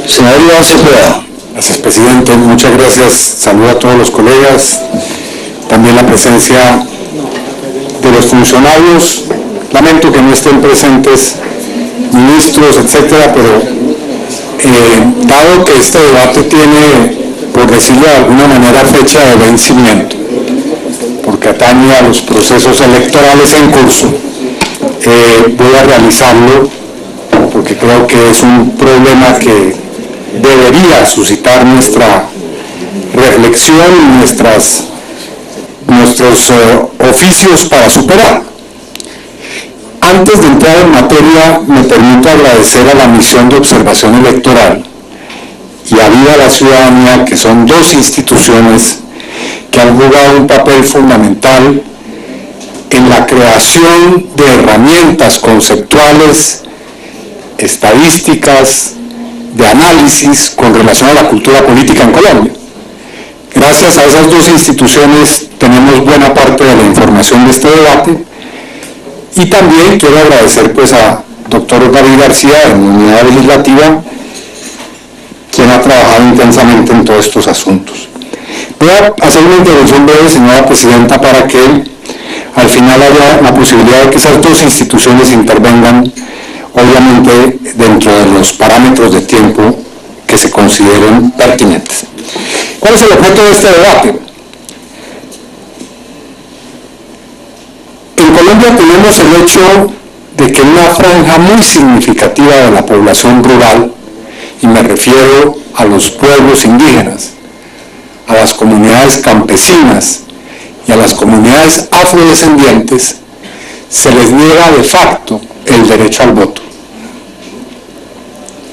Senador Iván Cepeda. Gracias, presidente. Muchas gracias. Saludo a todos los colegas. También la presencia de los funcionarios. Lamento que no estén presentes ministros, etcétera, pero dado que este debate tiene, por decirlo de alguna manera, fecha de vencimiento, porque atañe a los procesos electorales en curso, voy a realizarlo porque creo que es un problema que debería suscitar nuestra reflexión y nuestros oficios para superar. Antes de entrar en materia, me permito agradecer a la misión de observación electoral y a Viva la Ciudadanía, que son dos instituciones que han jugado un papel fundamental en la creación de herramientas conceptuales, estadísticas, de análisis con relación a la cultura política en Colombia. Gracias a esas dos instituciones tenemos buena parte de la información de este debate. Y también quiero agradecer a doctor David García, de la Unidad Legislativa, quien ha trabajado intensamente en todos estos asuntos. Voy a hacer una intervención breve, señora presidenta, para que al final haya la posibilidad de que esas dos instituciones intervengan, obviamente dentro de los parámetros de tiempo que se consideren pertinentes. ¿Cuál es el objeto de este debate? En Colombia tenemos el hecho de que una franja muy significativa de la población rural, y me refiero a los pueblos indígenas, a las comunidades campesinas y a las comunidades afrodescendientes, se les niega de facto el derecho al voto.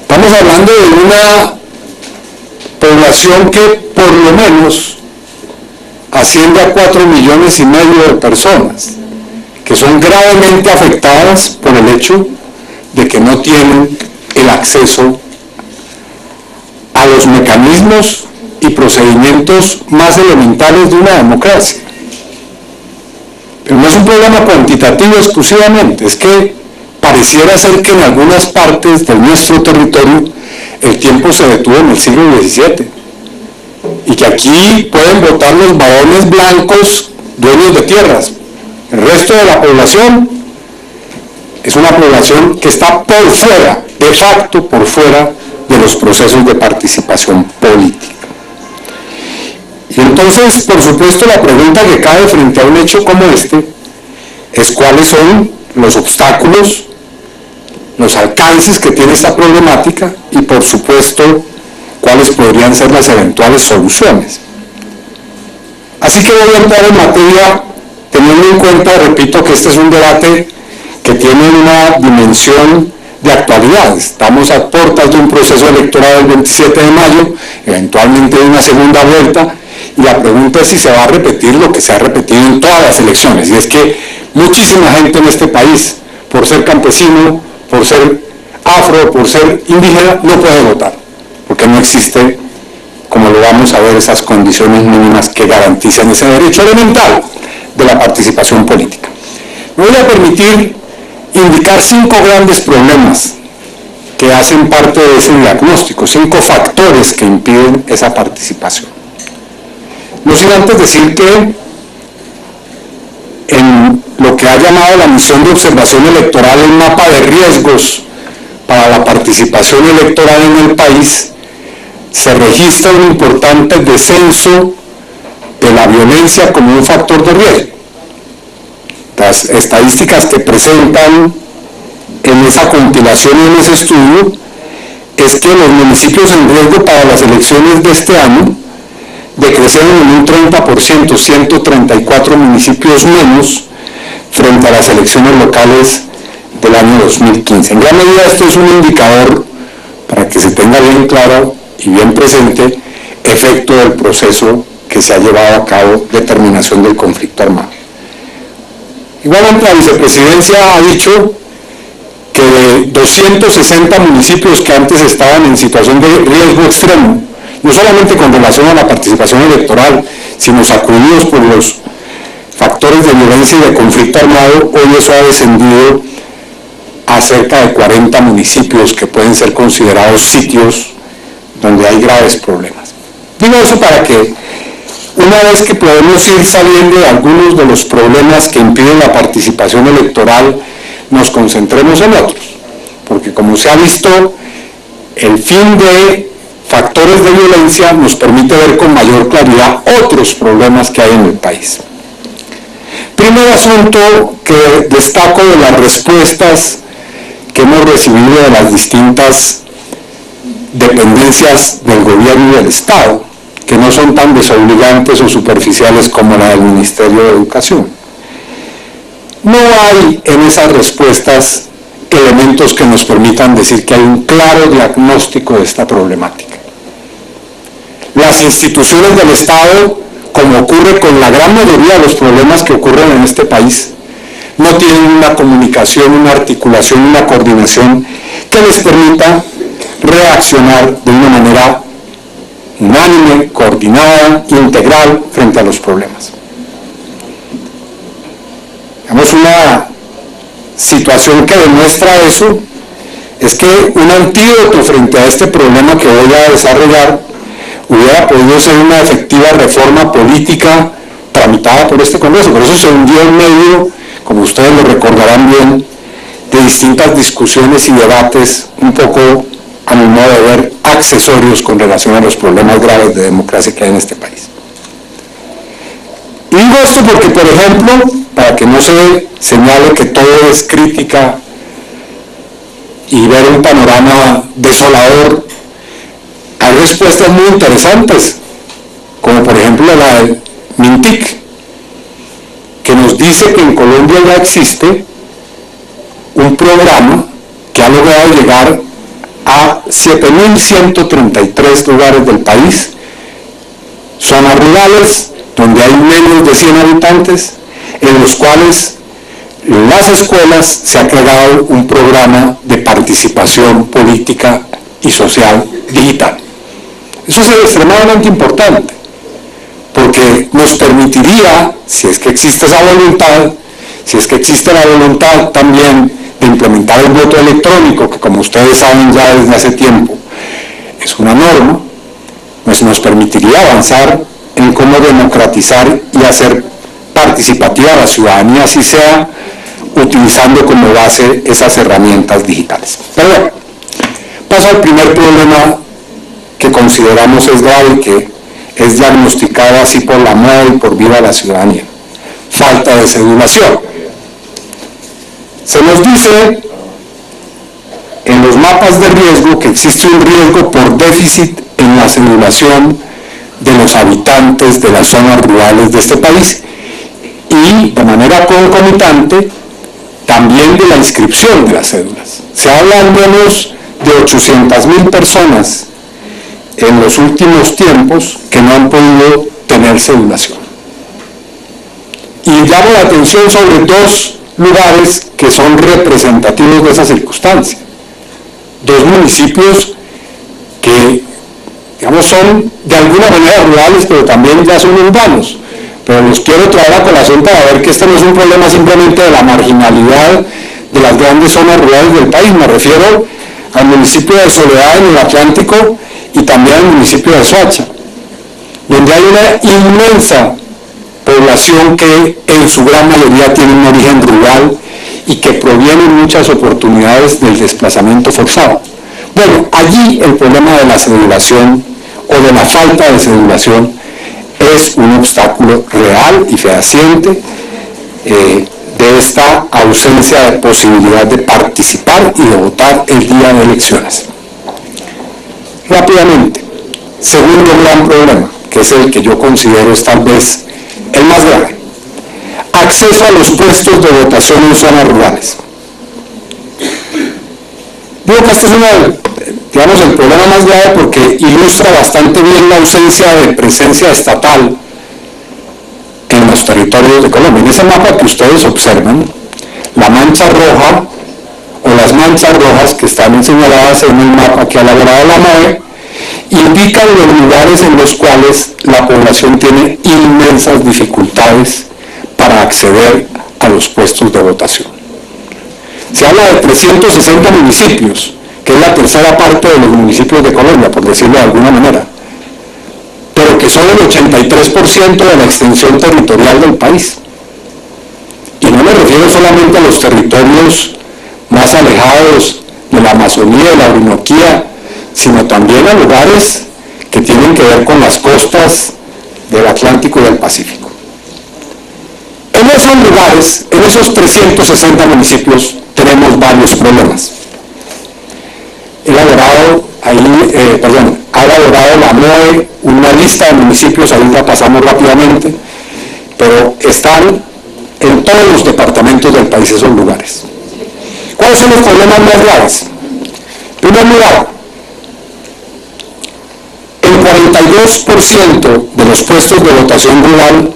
Estamos hablando de una población que por lo menos asciende a 4,5 millones de personas, que son gravemente afectadas por el hecho de que no tienen el acceso a los mecanismos y procedimientos más elementales de una democracia. Pero no es un problema cuantitativo exclusivamente, es que pareciera ser que en algunas partes de nuestro territorio el tiempo se detuvo en el siglo XVII y que aquí pueden votar los varones blancos dueños de tierras. El resto de la población es una población que está por fuera, de facto por fuera de los procesos de participación política. Y entonces, por supuesto, la pregunta que cae frente a un hecho como este es cuáles son los obstáculos, los alcances que tiene esta problemática y, por supuesto, cuáles podrían ser las eventuales soluciones. Así que voy a entrar en materia teniendo en cuenta, repito, que este es un debate que tiene una dimensión de actualidad. Estamos a puertas de un proceso electoral el 27 de mayo, eventualmente de una segunda vuelta, y la pregunta es si se va a repetir lo que se ha repetido en todas las elecciones, y es que muchísima gente en este país, por ser campesino, por ser afro, por ser indígena, no puede votar, porque no existe, como lo vamos a ver, esas condiciones mínimas que garantizan ese derecho elemental de la participación política. Me voy a permitir indicar 5 grandes problemas que hacen parte de ese diagnóstico, 5 factores que impiden esa participación. No sin antes decir que en lo que ha llamado la misión de observación electoral, el mapa de riesgos para la participación electoral en el país, se registra un importante descenso de la violencia como un factor de riesgo. Las estadísticas que presentan en esa compilación y en ese estudio es que los municipios en riesgo para las elecciones de este año decrecieron en un 30%, 134 municipios menos frente a las elecciones locales del año 2015. En gran medida esto es un indicador, para que se tenga bien claro y bien presente, efecto del proceso que se ha llevado a cabo de terminación del conflicto armado. Igualmente la vicepresidencia ha dicho que de 260 municipios que antes estaban en situación de riesgo extremo, no solamente con relación a la participación electoral, sino sacudidos por los factores de violencia y de conflicto armado, hoy eso ha descendido a cerca de 40 municipios que pueden ser considerados sitios donde hay graves problemas. Digo eso para que una vez que podemos ir saliendo de algunos de los problemas que impiden la participación electoral, nos concentremos en otros, porque como se ha visto, el fin de factores de violencia nos permite ver con mayor claridad otros problemas que hay en el país. Primer asunto que destaco de las respuestas que hemos recibido de las distintas dependencias del gobierno y del Estado, que no son tan desobligantes o superficiales como la del Ministerio de Educación. No hay en esas respuestas elementos que nos permitan decir que hay un claro diagnóstico de esta problemática. Las instituciones del Estado, como ocurre con la gran mayoría de los problemas que ocurren en este país, no tienen una comunicación, una articulación, una coordinación que les permita reaccionar de una manera unánime, coordinada, integral frente a los problemas. Digamos, una situación que demuestra eso es que un antídoto frente a este problema que voy a desarrollar hubiera podido ser una efectiva reforma política tramitada por este Congreso, por eso se hundió en medio, como ustedes lo recordarán bien, de distintas discusiones y debates un poco, a mi modo de ver, accesorios con relación a los problemas graves de democracia que hay en este país. Y digo esto porque, por ejemplo, para que no se señale que todo es crítica y ver un panorama desolador, hay respuestas muy interesantes, como por ejemplo la del MINTIC, que nos dice que en Colombia ya existe un programa que ha logrado llegar a 7.133 lugares del país, zonas rurales donde hay menos de 100 habitantes, en los cuales en las escuelas se ha creado un programa de participación política y social digital. Eso es extremadamente importante, porque nos permitiría, si es que existe esa voluntad, si es que existe la voluntad también de implementar el voto electrónico, que como ustedes saben ya desde hace tiempo es una norma, pues nos permitiría avanzar en cómo democratizar y hacer participativa a la ciudadanía, así sea utilizando como base esas herramientas digitales. Pero bueno, paso al primer problema que consideramos es grave y que es diagnosticado así por la moda y por vida de la ciudadanía: falta de cedulación. Se nos dice en los mapas de riesgo que existe un riesgo por déficit en la cedulación de los habitantes de las zonas rurales de este país y de manera concomitante también de la inscripción de las cédulas. Se habla al menos de 800.000 personas en los últimos tiempos que no han podido tener cedulación. Y llamo la atención sobre dos lugares que son representativos de esa circunstancia. Dos municipios que, digamos, son de alguna manera rurales, pero también ya son urbanos. Pero los quiero traer a colación para ver que este no es un problema simplemente de la marginalidad de las grandes zonas rurales del país. Me refiero al municipio de Soledad en el Atlántico y también al municipio de Soacha, donde hay una inmensa población que en su gran mayoría tiene un origen rural y que proviene en muchas oportunidades del desplazamiento forzado. Bueno, allí el problema de la cedulación o de la falta de cedulación es un obstáculo real y fehaciente de esta ausencia de posibilidad de participar y de votar el día de elecciones. Rápidamente, segundo gran problema, que es el que yo considero es tal vez el más grave: acceso a los puestos de votación en zonas rurales. Digo que este es el problema más grave porque ilustra bastante bien la ausencia de presencia estatal en los territorios de Colombia. En ese mapa que ustedes observan, la mancha roja o las manchas rojas que están señaladas en el mapa que ha elaborado la MOE indican los lugares en los cuales la población tiene inmensas dificultades para acceder a los puestos de votación. Se habla de 360 municipios que es la tercera parte de los municipios de Colombia, por decirlo de alguna manera, pero que son el 83% de la extensión territorial del país. Y no me refiero solamente a los territorios más alejados de la Amazonía y la Orinoquía, sino también a lugares que tienen que ver con las costas del Atlántico y del Pacífico. En esos lugares, en esos 360 municipios, tenemos varios problemas. Ha elaborado la MOE una lista de municipios, ahí la pasamos rápidamente, pero están en todos los departamentos del país esos lugares. ¿Cuáles son los problemas más graves? En primer lugar, el 42% de los puestos de votación rural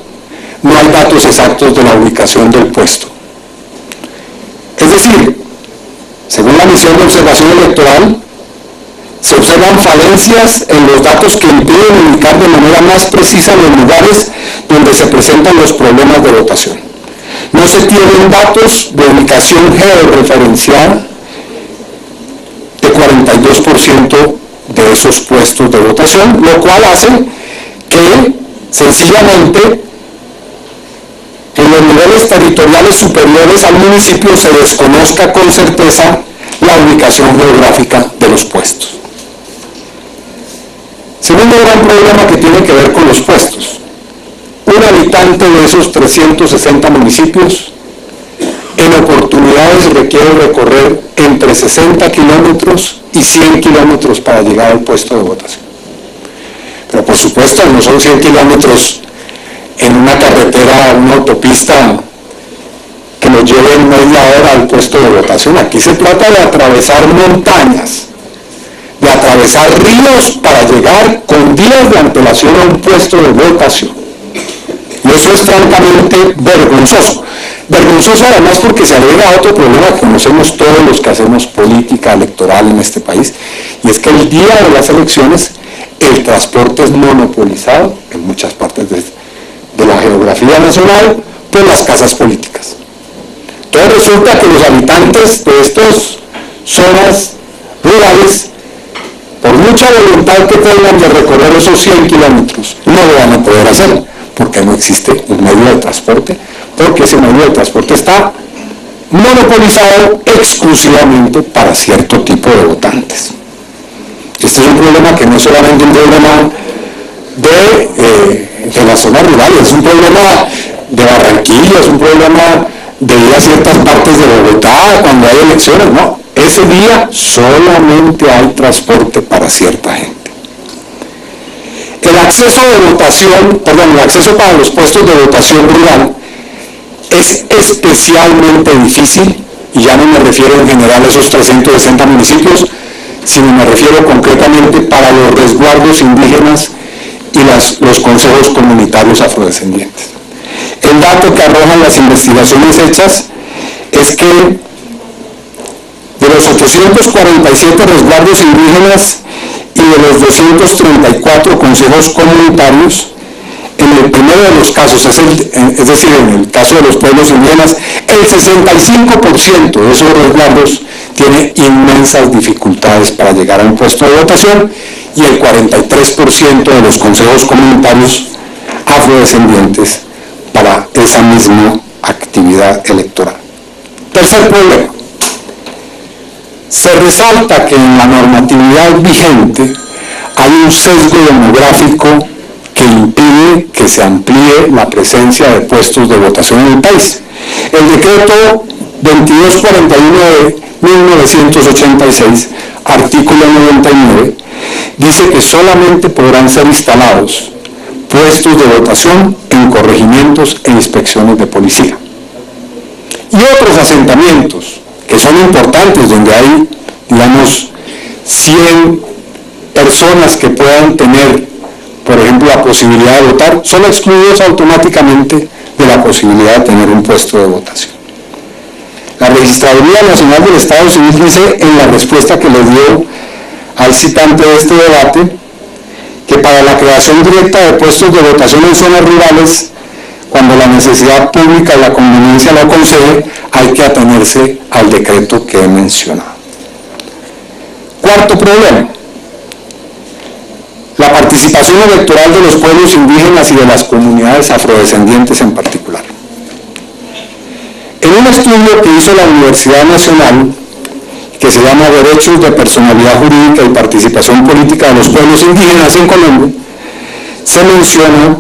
no hay datos exactos de la ubicación del puesto. Es decir, según la misión de observación electoral, se observan falencias en los datos que impiden ubicar de manera más precisa los lugares donde se presentan los problemas de votación. No se tienen datos de ubicación georreferenciada de 42% de esos puestos de votación, lo cual hace que sencillamente en los niveles territoriales superiores al municipio se desconozca con certeza la ubicación geográfica de los puestos. Segundo gran problema que tiene que ver con los puestos. Un habitante de esos 360 municipios en oportunidades requiere recorrer entre 60 kilómetros y 100 kilómetros para llegar al puesto de votación. Pero por supuesto no son 100 kilómetros en una carretera, una autopista que nos lleve en media hora al puesto de votación. Aquí se trata de atravesar montañas, de atravesar ríos para llegar con días de antelación a un puesto de votación. Y eso es francamente vergonzoso. Vergonzoso además porque se agrega otro problema que conocemos todos los que hacemos política electoral en este país, y es que el día de las elecciones el transporte es monopolizado en muchas partes de la geografía nacional por las casas políticas. Entonces resulta que los habitantes de estas zonas rurales, por mucha voluntad que tengan de recorrer esos 100 kilómetros, no lo van a poder hacer, porque no existe un medio de transporte, porque ese medio de transporte está monopolizado exclusivamente para cierto tipo de votantes. Este es un problema que no es solamente un problema de las zonas rurales, es un problema de Barranquilla, es un problema de ir a ciertas partes de Bogotá cuando hay elecciones. No, ese día solamente hay transporte para cierta gente. El acceso para los puestos de votación rural es especialmente difícil, y ya no me refiero en general a esos 360 municipios, sino me refiero concretamente para los resguardos indígenas y los consejos comunitarios afrodescendientes. El dato que arrojan las investigaciones hechas es que de los 847 resguardos indígenas y de los 234 consejos comunitarios, en el primero de los casos, es decir, en el caso de los pueblos indígenas, el 65% de esos resguardos tiene inmensas dificultades para llegar a un puesto de votación, y el 43% de los consejos comunitarios afrodescendientes para esa misma actividad electoral. Tercer problema. Se resalta que en la normatividad vigente hay un sesgo demográfico que impide que se amplíe la presencia de puestos de votación en el país. El decreto 2241 de 1986, artículo 99, dice que solamente podrán ser instalados puestos de votación en corregimientos e inspecciones de policía. Y otros asentamientos que son importantes, donde hay, digamos, 100 personas que puedan tener, por ejemplo, la posibilidad de votar, son excluidos automáticamente de la posibilidad de tener un puesto de votación. La Registraduría Nacional del Estado Civil dice en la respuesta que le dio al citante de este debate que para la creación directa de puestos de votación en zonas rurales, cuando la necesidad pública y la conveniencia lo concede, hay que atenerse al decreto que he mencionado. Cuarto problema: la participación electoral de los pueblos indígenas y de las comunidades afrodescendientes en particular. En un estudio que hizo la Universidad Nacional, que se llama Derechos de Personalidad Jurídica y Participación Política de los Pueblos Indígenas en Colombia, se menciona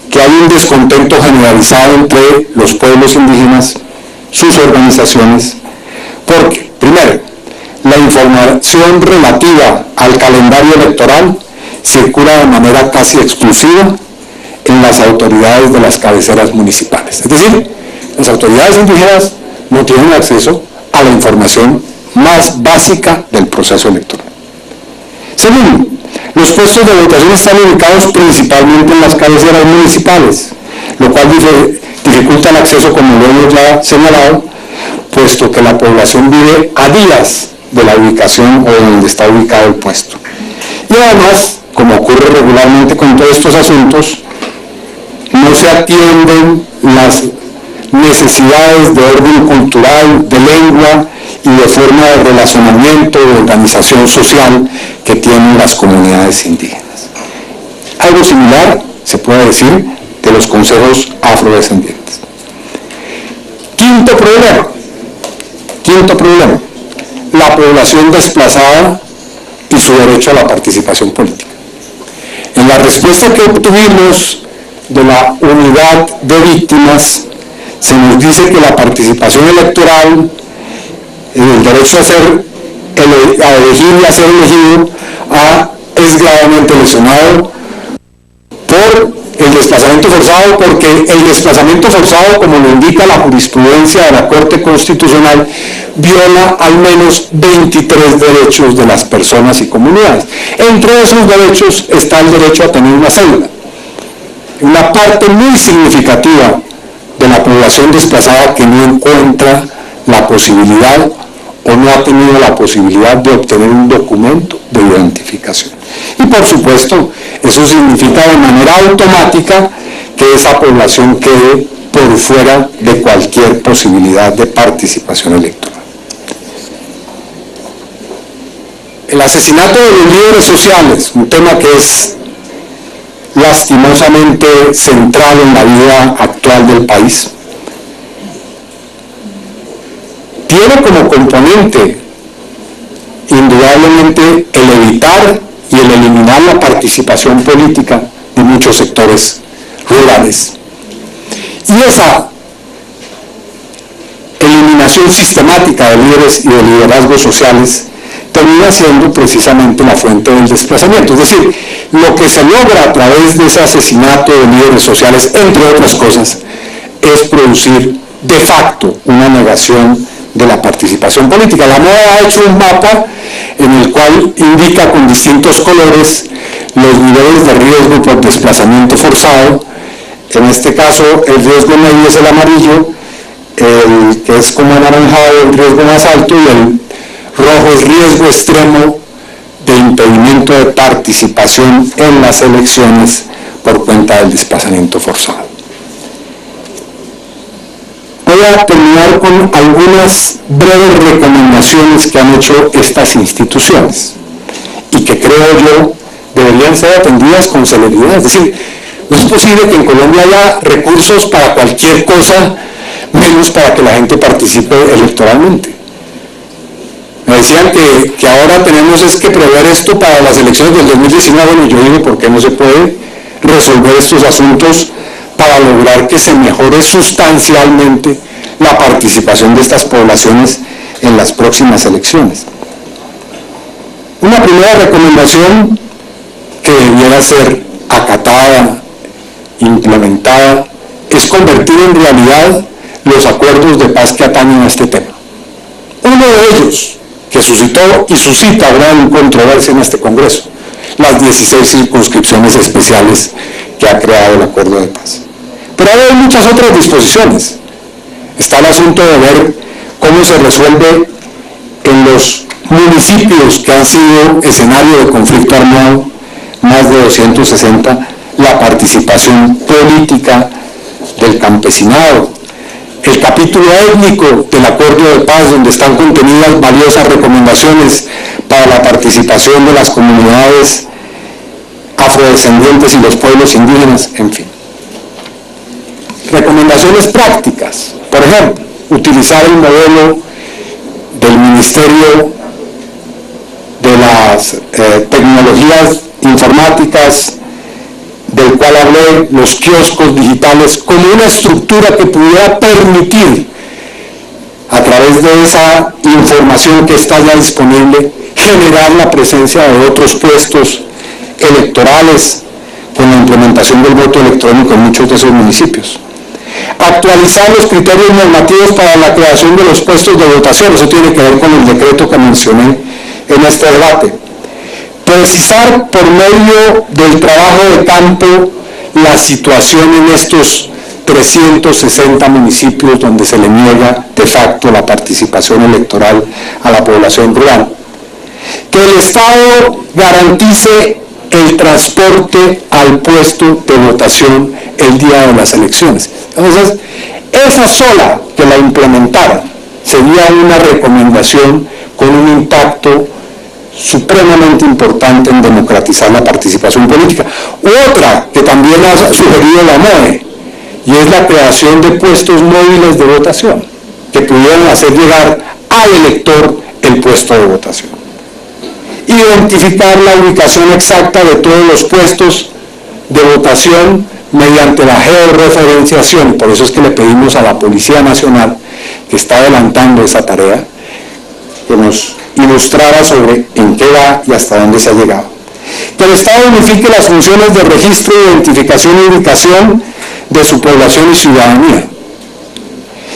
que hay un descontento generalizado entre los pueblos indígenas, sus organizaciones, porque, primero, la información relativa al calendario electoral circula de manera casi exclusiva en las autoridades de las cabeceras municipales. Es decir, las autoridades indígenas no tienen acceso a la información más básica del proceso electoral. Segundo, los puestos de votación están ubicados principalmente en las cabeceras municipales, lo cual dificulta el acceso, como lo hemos ya señalado, puesto que la población vive a días de la ubicación o de donde está ubicado el puesto. Y además, como ocurre regularmente con todos estos asuntos, no se atienden las necesidades de orden cultural, de lengua y de forma de relacionamiento, de organización social que tienen las comunidades indígenas. Algo similar se puede decir de los consejos afrodescendientes. Quinto problema, la población desplazada y su derecho a la participación política. En la respuesta que obtuvimos de la unidad de víctimas, se nos dice que la participación electoral, el derecho a elegir y a ser elegido, es gravemente lesionado por el desplazamiento forzado, porque el desplazamiento forzado, como lo indica la jurisprudencia de la Corte Constitucional, viola al menos 23 derechos de las personas y comunidades. Entre esos derechos está el derecho a tener una cédula. Una parte muy significativa de la población desplazada que no encuentra la posibilidad o no ha tenido la posibilidad de obtener un documento de identificación. Y por supuesto, eso significa de manera automática que esa población quede por fuera de cualquier posibilidad de participación electoral. El asesinato de los líderes sociales, un tema que es lastimosamente central en la vida actual del país, tiene como componente indudablemente el evitar y el eliminar la participación política de muchos sectores rurales. Y esa eliminación sistemática de líderes y de liderazgos sociales termina siendo precisamente la fuente del desplazamiento. Es decir, lo que se logra a través de ese asesinato de líderes sociales, entre otras cosas, es producir de facto una negación de la participación política. La MODA ha hecho un mapa en el cual indica con distintos colores los niveles de riesgo por desplazamiento forzado. En este caso, el riesgo medio es el amarillo, el que es como anaranjado, el riesgo más alto, y el rojo es riesgo extremo de impedimento de participación en las elecciones por cuenta del desplazamiento forzado. Voy a terminar con algunas breves recomendaciones que han hecho estas instituciones y que creo yo deberían ser atendidas con celeridad. Es decir, no es posible que en Colombia haya recursos para cualquier cosa, menos para que la gente participe electoralmente. Me decían que ahora tenemos que prever esto para las elecciones del 2019, y yo digo, ¿por qué no se puede resolver estos asuntos para lograr que se mejore sustancialmente la participación de estas poblaciones en las próximas elecciones? Una primera recomendación que debiera ser acatada, implementada, es convertir en realidad los acuerdos de paz que atañen a este tema. Uno de ellos, que suscitó y suscita gran controversia en este Congreso, las 16 circunscripciones especiales que ha creado el acuerdo de paz. Pero hay muchas otras disposiciones. Está el asunto de ver cómo se resuelve en los municipios que han sido escenario de conflicto armado, más de 260, la participación política del campesinado. El capítulo étnico del acuerdo de paz, donde están contenidas valiosas recomendaciones para la participación de las comunidades afrodescendientes y los pueblos indígenas, en fin. Recomendaciones prácticas, por ejemplo, utilizar el modelo del Ministerio de las Tecnologías Informáticas, del cual hablé, los kioscos digitales, como una estructura que pudiera permitir, a través de esa información que está ya disponible, generar la presencia de otros puestos electorales con la implementación del voto electrónico en muchos de esos municipios. Actualizar los criterios normativos para la creación de los puestos de votación, eso tiene que ver con el decreto que mencioné en este debate. Precisar por medio del trabajo de campo la situación en estos 360 municipios donde se le niega de facto la participación electoral a la población rural. Que el Estado garantice el transporte al puesto de votación el día de las elecciones. Entonces, esa sola que la implementaran sería una recomendación con un impacto supremamente importante en democratizar la participación política. Otra que también ha sugerido la MOE, y es la creación de puestos móviles de votación, que pudieran hacer llegar al elector el puesto de votación. Identificar la ubicación exacta de todos los puestos de votación mediante la georreferenciación, por eso es que le pedimos a la Policía Nacional, que está adelantando esa tarea, que nos ilustrara sobre en qué va y hasta dónde se ha llegado. Que el Estado unifique las funciones de registro, identificación y ubicación de su población y ciudadanía.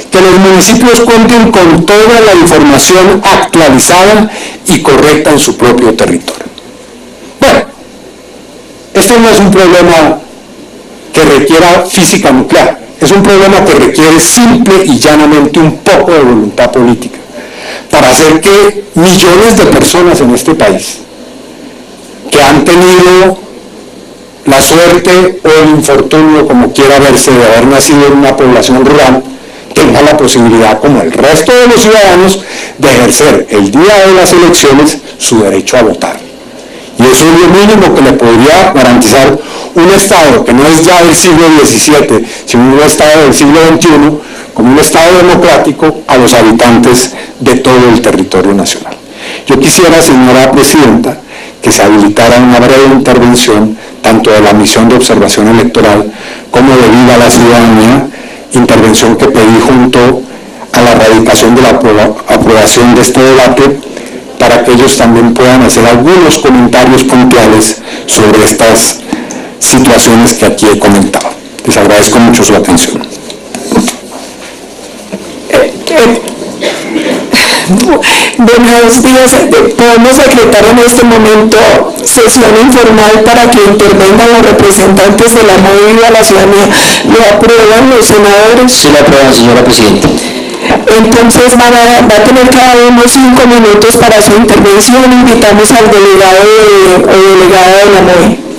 Que los municipios cuenten con toda la información actualizada y correcta en su propio territorio. Bueno, este no es un problema que requiera física nuclear, es un problema que requiere simple y llanamente un poco de voluntad política para hacer que millones de personas en este país que han tenido la suerte o el infortunio, como quiera verse, de haber nacido en una población rural, tengan la posibilidad, como el resto de los ciudadanos, de ejercer el día de las elecciones su derecho a votar. Y eso es lo mínimo que le podría garantizar un Estado que no es ya del siglo XVII, sino un Estado del siglo XXI, como un Estado democrático a los habitantes de todo el territorio nacional. Yo quisiera, señora Presidenta, que se habilitara una breve intervención, tanto de la misión de observación electoral como de Vida a la Ciudadanía, intervención que pedí junto a la radicación de la aprobación de este debate, para que ellos también puedan hacer algunos comentarios puntuales sobre estas situaciones que aquí he comentado. Les agradezco mucho su atención. Buenos días. Podemos decretar en este momento sesión informal para que intervengan los representantes de la MOE y de la ciudadanía. ¿Lo aprueban los senadores? Sí, lo aprueban, señora Presidenta. Entonces va a tener cada uno 5 minutos para su intervención. Invitamos al delegado o delegada de la MOE.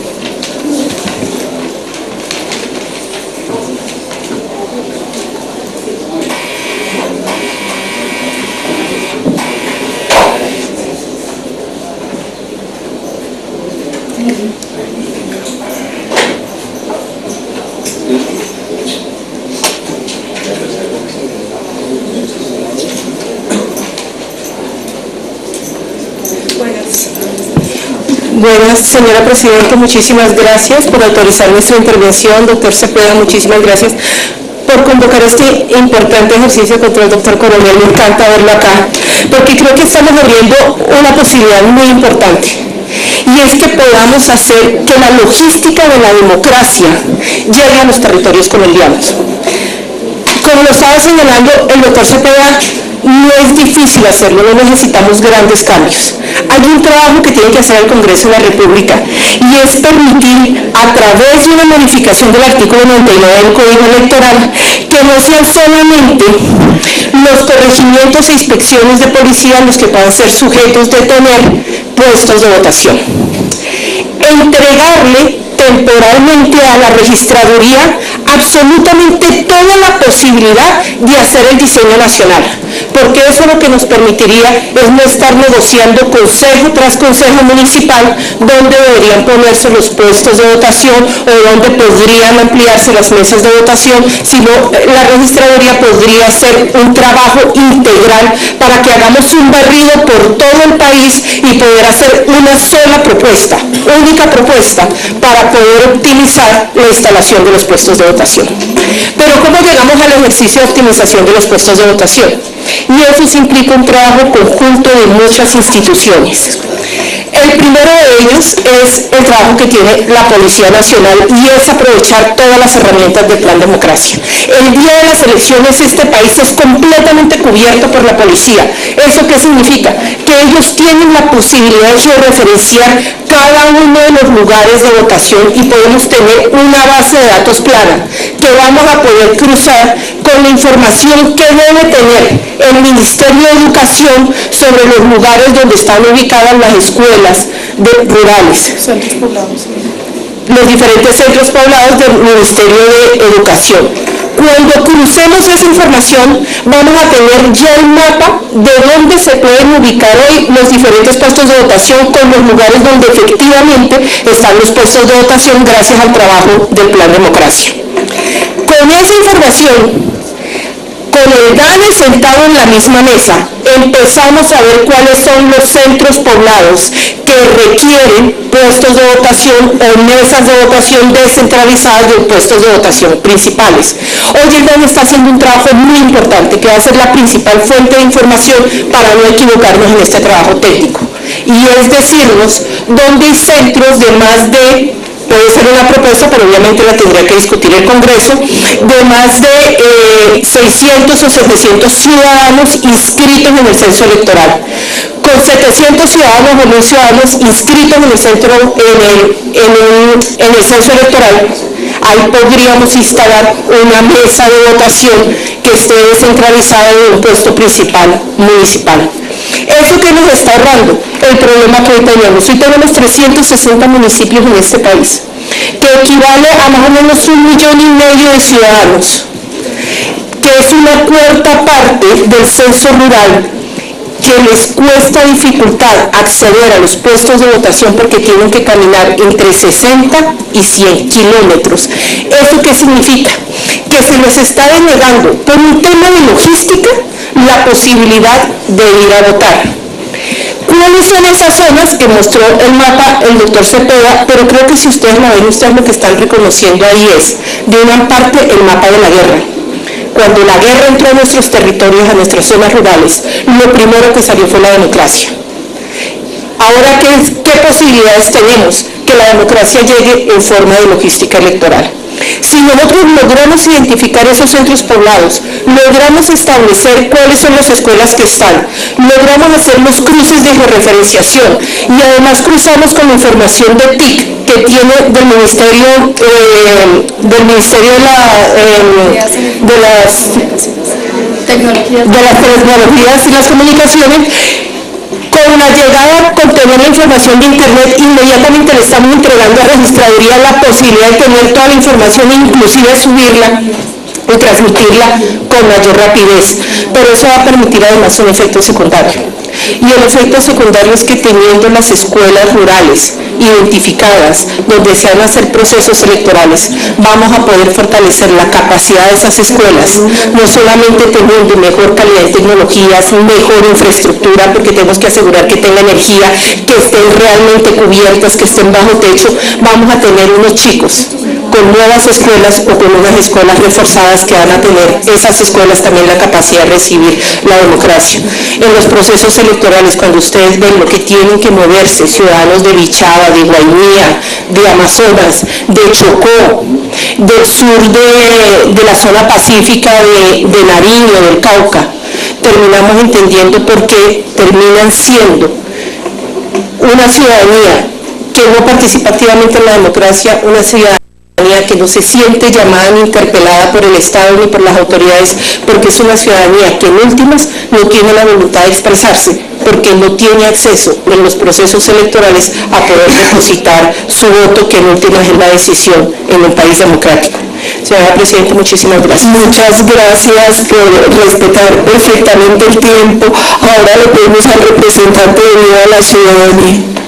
Buenas, señora Presidenta, muchísimas gracias por autorizar nuestra intervención. Doctor Cepeda, muchísimas gracias por convocar este importante ejercicio contra el doctor Coronel. Me encanta verlo acá, porque creo que estamos abriendo una posibilidad muy importante. Y es que podamos hacer que la logística de la democracia llegue a los territorios colombianos. Como lo estaba señalando el doctor Cepeda, no es difícil hacerlo, no necesitamos grandes cambios. Hay un trabajo que tiene que hacer el Congreso de la República y es permitir, a través de una modificación del artículo 99 del Código Electoral, que no sean solamente los corregimientos e inspecciones de policía los que puedan ser sujetos de tener puestos de votación. Entregarle temporalmente a la registraduría absolutamente toda la posibilidad de hacer el diseño nacional, porque eso lo que nos permitiría es no estar negociando consejo tras consejo municipal donde deberían ponerse los puestos de votación o donde podrían ampliarse las mesas de votación, sino la registraduría podría hacer un trabajo integral para que hagamos un barrido por todo el país y poder hacer una sola propuesta, única propuesta, para poder optimizar la instalación de los puestos de votación. Pero ¿cómo llegamos al ejercicio de optimización de los puestos de votación? Y eso implica un trabajo conjunto de muchas instituciones. El primero de ellos es el trabajo que tiene la Policía Nacional y es aprovechar todas las herramientas del Plan Democracia. El día de las elecciones este país es completamente cubierto por la policía. ¿Eso qué significa? Que ellos tienen la posibilidad de georreferenciar cada uno de los lugares de votación y podemos tener una base de datos plana que vamos a poder cruzar con la información que debe tener el Ministerio de Educación sobre los lugares donde están ubicadas las escuelas rurales. Centros poblados. Los diferentes centros poblados del Ministerio de Educación. Cuando crucemos esa información, vamos a tener ya el mapa de dónde se pueden ubicar hoy los diferentes puestos de votación con los lugares donde efectivamente están los puestos de votación gracias al trabajo del Plan Democracia. Con esa información, con el DANE sentado en la misma mesa, empezamos a ver cuáles son los centros poblados que requieren puestos de votación o mesas de votación descentralizadas de puestos de votación principales. Hoy el DANE está haciendo un trabajo muy importante que va a ser la principal fuente de información para no equivocarnos en este trabajo técnico. Y es decirnos dónde hay centros de más de, puede ser una propuesta, pero obviamente la tendría que discutir el Congreso, de más de 600 o 700 ciudadanos inscritos en el censo electoral. Con 700 ciudadanos o 1000 ciudadanos inscritos en el censo electoral, ahí podríamos instalar una mesa de votación que esté descentralizada en un puesto principal municipal. ¿Eso qué nos está ahorrando? El problema que hoy tenemos. Hoy tenemos 360 municipios en este país, que equivale a más o menos 1,5 millones de ciudadanos, que es una cuarta parte del censo rural, que les cuesta dificultad acceder a los puestos de votación porque tienen que caminar entre 60 y 100 kilómetros. ¿Eso qué significa? Que se les está denegando por un tema de logística la posibilidad de ir a votar. ¿Cuáles son esas zonas que mostró el mapa el doctor Cepeda? Pero creo que si ustedes lo ven, ustedes lo que están reconociendo ahí es, de una parte, el mapa de la guerra. Cuando la guerra entró a nuestros territorios, a nuestras zonas rurales, lo primero que salió fue la democracia. Ahora, ¿qué posibilidades tenemos? Que la democracia llegue en forma de logística electoral. Si nosotros logramos identificar esos centros poblados, logramos establecer cuáles son las escuelas que están, logramos hacer los cruces de georreferenciación y además cruzamos con la información de TIC que tiene del Ministerio de las Tecnologías y las Comunicaciones. Con la llegada, con tener la información de Internet, inmediatamente le estamos entregando a Registraduría la posibilidad de tener toda la información, inclusive subirla y transmitirla con mayor rapidez. Pero eso va a permitir además un efecto secundario. Y el efecto secundario es que teniendo las escuelas rurales identificadas, donde se van a hacer procesos electorales, vamos a poder fortalecer la capacidad de esas escuelas, no solamente teniendo mejor calidad de tecnologías, mejor infraestructura, porque tenemos que asegurar que tenga energía, que estén realmente cubiertas, que estén bajo techo, vamos a tener unos chicos con nuevas escuelas o con unas escuelas reforzadas que van a tener esas escuelas también la capacidad de recibir la democracia. En los procesos electorales, cuando ustedes ven lo que tienen que moverse ciudadanos de Bichada, de Guainía, de Amazonas, de Chocó, del sur de la zona pacífica de Nariño, del Cauca, terminamos entendiendo por qué terminan siendo una ciudadanía que no participa activamente en la democracia, una ciudadanía que no se siente llamada ni interpelada por el Estado ni por las autoridades, porque es una ciudadanía que en últimas no tiene la voluntad de expresarse, porque no tiene acceso en los procesos electorales a poder depositar su voto, que en últimas es la decisión en un país democrático. Señora Presidenta, muchísimas gracias. Muchas gracias por respetar perfectamente el tiempo. Ahora le pedimos al representante de Unidad de la Ciudadanía.